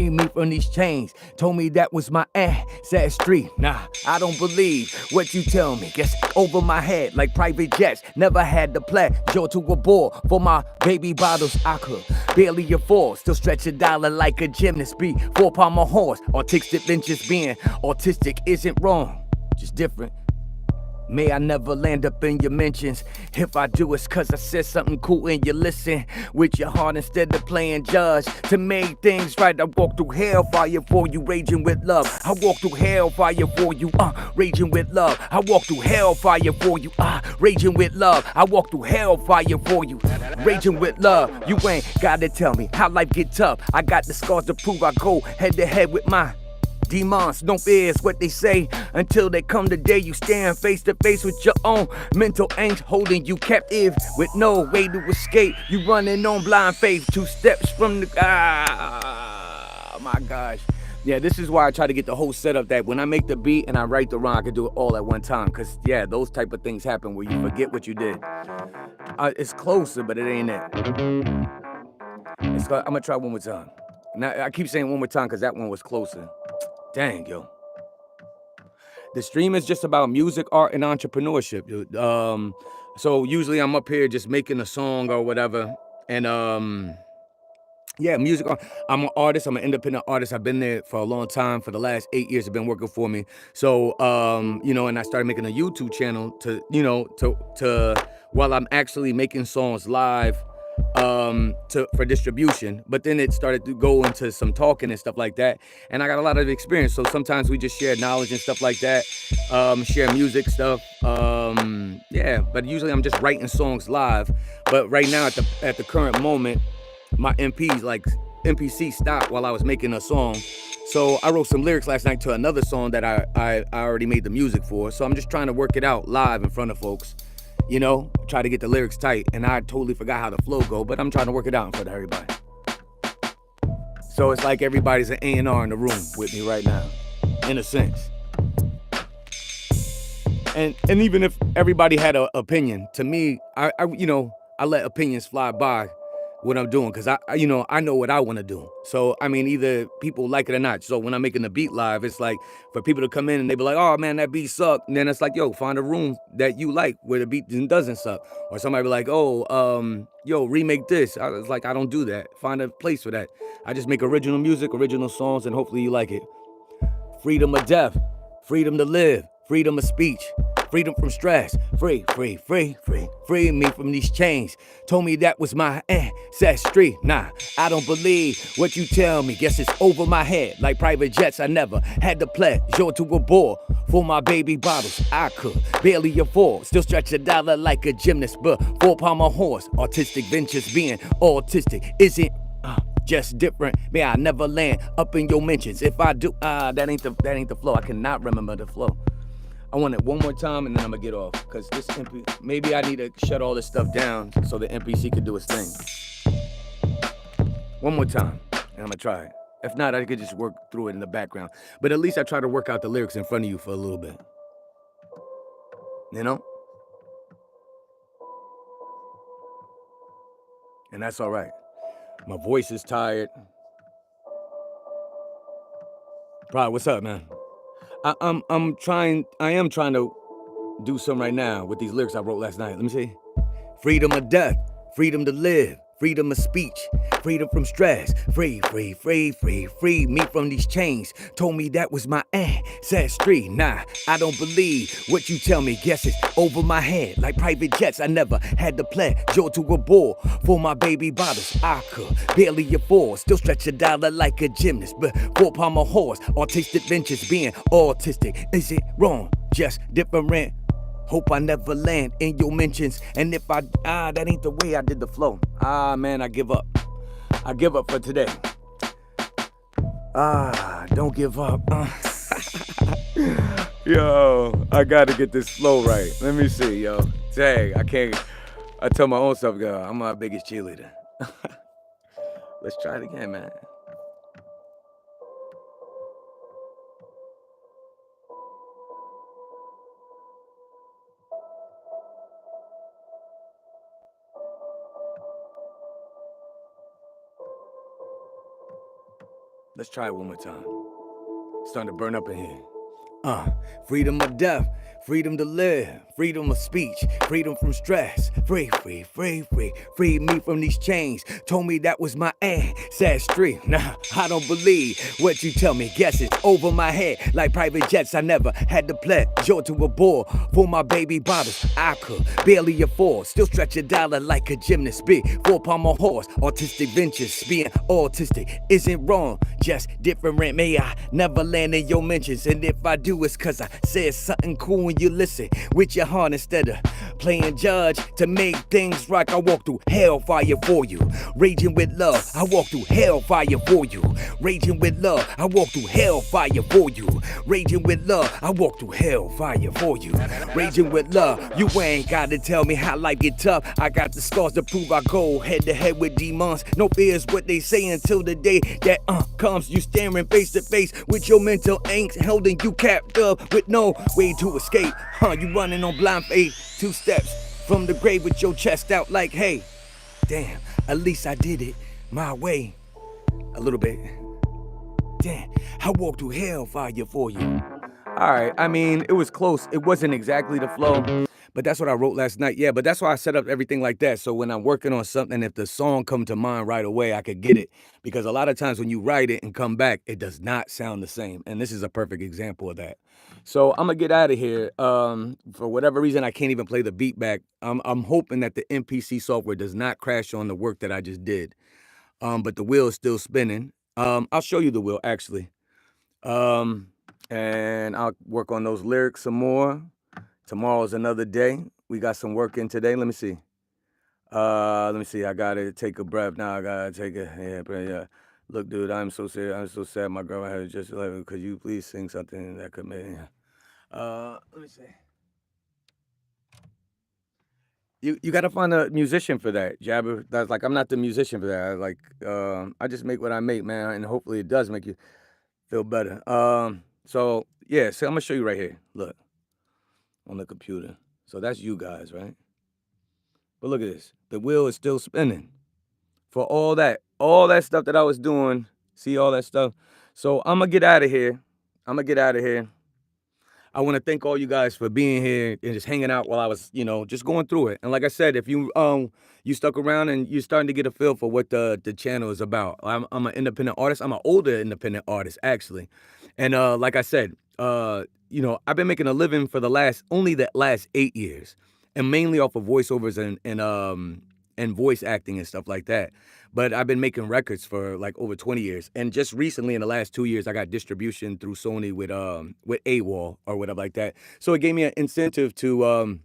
me from these chains. Told me that was my ancestry. Nah, I don't believe what you tell me. Guess over my head like private jets. Never had the pleasure to aboard for my baby bottles. I could barely afford, still stretch a dollar like a gymnast. Be 4-pound horse. Autistic ventures being autistic isn't wrong, just different. May I never land up in your mentions. If I do, it's cause I said something cool and you listen with your heart instead of playing judge. To make things right, I walk through hellfire for you, raging with love. I walk through hellfire for you, raging with love. I walk through hellfire for you, raging with love. I walk through hellfire for you, raging with love. You ain't gotta tell me how life get tough. I got the scars to prove I go head to head with my demons. No fear is what they say until they come the day you stand face to face with your own mental angst holding you captive with no way to escape. You running on blind faith, 2 steps from the my gosh. Yeah, this is why I try to get the whole setup that when I make the beat and I write the rhyme, I can do it all at one time. Cause yeah, those type of things happen where you forget what you did. It's closer, but it ain't it. I'm gonna try one more time. Now I keep saying one more time cause that one was closer. Dang, yo. The stream is just about music, art, and entrepreneurship, dude. So usually I'm up here just making a song or whatever. And yeah, music. I'm an artist. I'm an independent artist. I've been there for a long time. For the last 8 years, it's been working for me. So, you know, and I started making a YouTube channel to, you know, to while I'm actually making songs live for distribution. But then it started to go into some talking and stuff like that, and I got a lot of experience. So sometimes we just share knowledge and stuff like that, share music stuff. Yeah, but usually I'm just writing songs live. But right now at the current moment, my MPC stopped while I was making a song. So I wrote some lyrics last night to another song that I already made the music for. So I'm just trying to work it out live in front of folks. You know, try to get the lyrics tight, and I totally forgot how the flow go, but I'm trying to work it out in front of everybody. So it's like everybody's an A&R in the room with me right now, in a sense. And even if everybody had an opinion, to me, I let opinions fly by what I'm doing, because I know what I want to do. So I mean, either people like it or not. So when I'm making the beat live, it's like for people to come in and they be like, oh man, that beat sucked. And then it's like, yo, find a room that you like where the beat doesn't suck. Or somebody be like, oh, yo, remake this. I was like, I don't do that. Find a place for that. I just make original music, original songs, and hopefully you like it. Freedom of death, freedom to live, freedom of speech, freedom from stress. Free me from these chains. Told me that was my ancestry. Nah, I don't believe what you tell me. Guess it's over my head. Like private jets, I never had the pleasure to abort. For my baby bottles, I could barely afford. Still stretch a dollar like a gymnast, but 4-pound horse. Artistic ventures being autistic isn't just different. May I never land up in your mentions. If I do, that ain't the flow. I cannot remember the flow. I want it one more time and then I'm gonna get off. Cause this maybe I need to shut all this stuff down so the MPC could do its thing. One more time, and I'm gonna try it. If not, I could just work through it in the background. But at least I try to work out the lyrics in front of you for a little bit. You know? And that's all right. My voice is tired. Pride, what's up, man? I am trying to do some right now with these lyrics I wrote last night. Let me see. Freedom of death, freedom to live, freedom of speech, freedom from stress. Free me from these chains. Told me that was my ancestry. Nah, I don't believe what you tell me. Guess it's over my head. Like private jets, I never had the pleasure to abort. For my baby bottles, I could barely afford. Still stretch a dollar like a gymnast, but 4-pound horse. Artistic ventures being autistic. Is it wrong? Just different. Hope I never land in your mentions. And if that ain't the way I did the flow. Man, I give up. I give up for today. Don't give up. Yo, I gotta get this flow right. Let me see, yo. Dang, I can't. I tell my own self, yo, I'm my biggest cheerleader. Let's try it again, man. Let's try it one more time. It's starting to burn up in here. Freedom of death, freedom to live, freedom of speech, freedom from stress. Free me from these chains. Told me that was my ancestry. Nah, I don't believe what you tell me. Guess it's over my head. Like private jets, I never had the pleasure to abort. For my baby bottles, I could barely afford. Still stretch a dollar like a gymnast. Big 4-pound horse. Artistic ventures, being autistic isn't wrong, just different. May I never land in your mentions. And if I do, it's cause I said something cool when you listen with your heart instead of playing judge. To make things right, I walk through hellfire for you. Raging with love, I walk through hellfire for you. Raging with love, I walk through hellfire for you. Raging with love, I walk through hellfire for you. Raging with love, you ain't gotta tell me how life get tough. I got the scars to prove I go head to head with demons. No fears what they say until the day that comes. You staring face to face with your mental angst, holding you captive with no way to escape. You running on blind faith, 2 steps from the grave with your chest out like, hey, damn, at least I did it my way. A little bit. Damn, I walked through hellfire for you. All right, I mean, it was close. It wasn't exactly the flow, but that's what I wrote last night. Yeah, but that's why I set up everything like that. So when I'm working on something, if the song come to mind right away, I could get it. Because a lot of times when you write it and come back, it does not sound the same. And this is a perfect example of that. So I'm gonna get out of here. For whatever reason, I can't even play the beat back. I'm hoping that the MPC software does not crash on the work that I just did. But the wheel is still spinning. I'll show you the wheel actually. And I'll work on those lyrics some more. Tomorrow's another day. We got some work in today. Let me see. I gotta take a breath now. I gotta take a yeah. Look, dude, I'm so sad. My girl had just 11. Could you please sing something that could make? Let me see. You gotta find a musician for that, Jabber. That's like I'm not the musician for that. I just make what I make, man, and hopefully it does make you feel better. So I'm gonna show you right here. Look, on the computer. So that's you guys, right? But look at this. The wheel is still spinning. For all that stuff that I was doing. See all that stuff? So I'm gonna get out of here. I want to thank all you guys for being here and just hanging out while I was, just going through it. And like I said, if you stuck around and you're starting to get a feel for what the channel is about. I'm an independent artist. I'm an older independent artist, actually. And like I said, you know, I've been making a living for the last 8 years, and mainly off of voiceovers and voice acting and stuff like that. But I've been making records for like over 20 years, and just recently in the last 2 years, I got distribution through Sony with AWOL or whatever like that. So it gave me an incentive to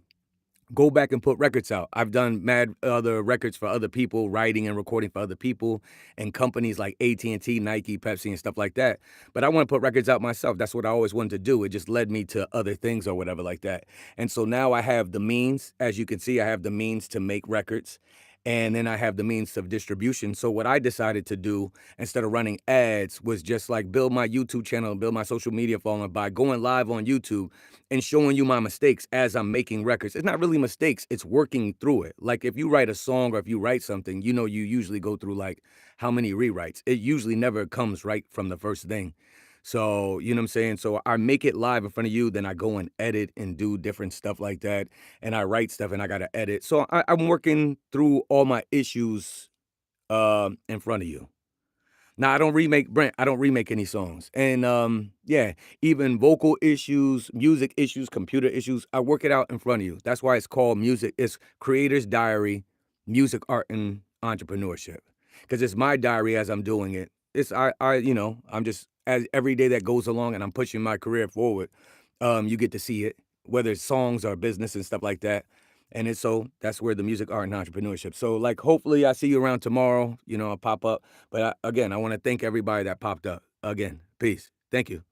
go back and put records out. I've done mad other records for other people, writing and recording for other people, and companies like AT&T, Nike, Pepsi, and stuff like that. But I want to put records out myself. That's what I always wanted to do. It just led me to other things or whatever like that. And so now I have the means, as you can see, I have the means to make records. And then I have the means of distribution. So what I decided to do instead of running ads was just like build my YouTube channel, build my social media following by going live on YouTube and showing you my mistakes as I'm making records. It's not really mistakes, it's working through it. Like if you write a song or if you write something, you know, you usually go through like how many rewrites. It usually never comes right from the first thing. So, you know what I'm saying? So I make it live in front of you, then I go and edit and do different stuff like that. And I write stuff and I got to edit. So I'm working through all my issues in front of you. Now, I don't remake Brent. I don't remake any songs. And yeah, even vocal issues, music issues, computer issues, I work it out in front of you. That's why it's called music. It's Creator's Diary, Music, Art, and Entrepreneurship. Because it's my diary as I'm doing it. You know, I'm just, as every day that goes along and I'm pushing my career forward, you get to see it, whether it's songs or business and stuff like that. And it's so that's where the music, art, and entrepreneurship. So like, hopefully I see you around tomorrow, you know, I'll pop up. But again, I want to thank everybody that popped up. Again, peace. Thank you.